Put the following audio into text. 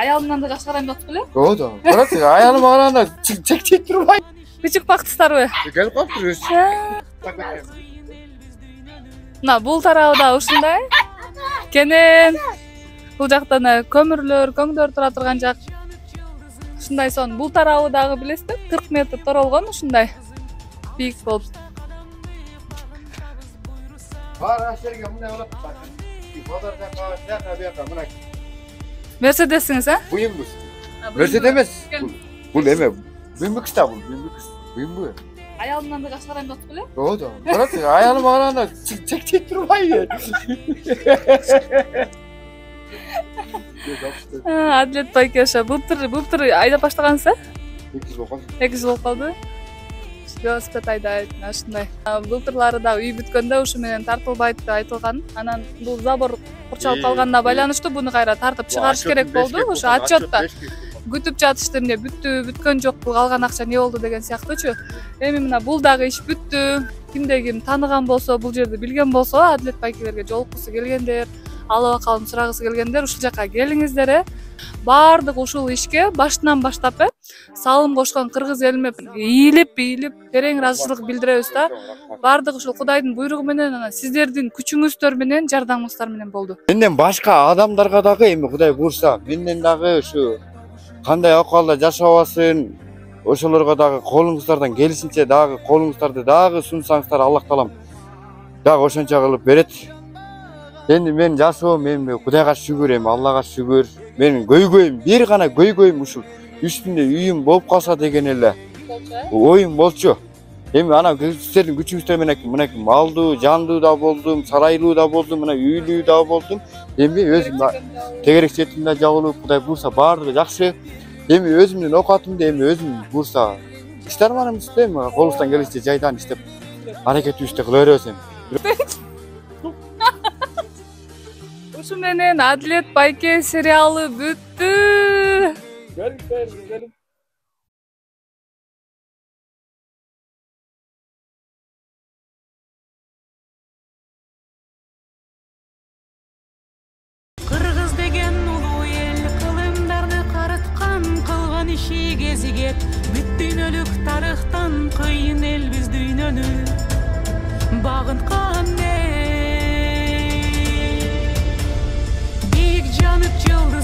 Аялымнан да жакшы карайм деп атып эле? Оо да. Карачы, аялым караганда чек турбай. Кичик бактысыздарбы? Келип калыптыр. Мына бул тарабы да ушундай. Кенен бул жактан көмүрлөр, көңдөр тура турган жак. Ушундай сон бул тарабы дагы билесиздер, 40 метр торолгон ушундай. Бийик болуп. Бар ашерге мындай болот. Базар жака бияка мына. Мерседесиңиз, а? Буюмбуз. Мерседес эмес. Бул эме. Буюмбуз да бул, буюмбуз. Буюмбу. Аялымнан да жакшы карайм деп атып эле? Оо да. Карачы, аялым караганда чек турбай. Адилет байке ошо былтыр айдап баштагансыз, а? 2 жыл болду. 2 жыл болуп калды. Велосипед айдайт, ушундай. Былтырлары да үй бүткөндө ушу менен тартылбайт деп айтылган. Анан бул забор курчалып калганына байланыштуу буну кайра тартып чыгарыш керек болду. Ошо отчетто күтүп жатышты, эмне бүткөн жок, бул калган акча эмне болду деген сыяктуучу. Эми мына бул дагы иш бүттү. Кимде ким тааныган болсо, бул жерди билген болсо, Адилет байкелерге жолуккусу келгендер, алып акалын сурагысы келгендер ушул жака келиңиздер. Бардык ушул ишке башынан баштап салым кошкон кыргыз элиме ийилип терең ыраазычылык билдиребиз да. Бардык ушул Кудайдын буйругу менен, анан сиздердин күчүңүздөр менен, жардамыңыздар менен болду. Менден башка адамдарга дагы эми Кудай буйрса, менден дагы ушу кандай акыбалда жашабасын, ошолорго дагы колуңуздардан келишинче дагы колуңуздарды дагы сунсаңыздар, Аллах таалам дагы ошончо кылып берет. Эми мен жашоом эми Кудайга шүгүр, эми Аллага шүгүр. Менин көйгөйүм, бир гана көйгөйүм ушул үстүндө үйүм болуп калса деген эле оюм болчу. Эми ана сиздердин күчүңүздөр менен мынакей малдуу, жандуу да болдум, сарайлуу да болдум, мына үйлүү да болдум. Эми өзүм тегерек четимде жабылып, Кудай буйрса баардыгы жакшы. Эми өзүмдүн окатымды эми өзүм буйрса иштер барабыз да, эми колубуздан келишинче жайдан иштеп аракетибизди кыла беребиз эми. Ушу менен Адилет байке сериалы бүттү. Кыргыз деген улуу эл кылымдарды карыткан, кылган иши кезигет. Бүт дүйнөлүк тарыхтан кыйын элбиз дүйнөнү багынткан эл. Жанып жылды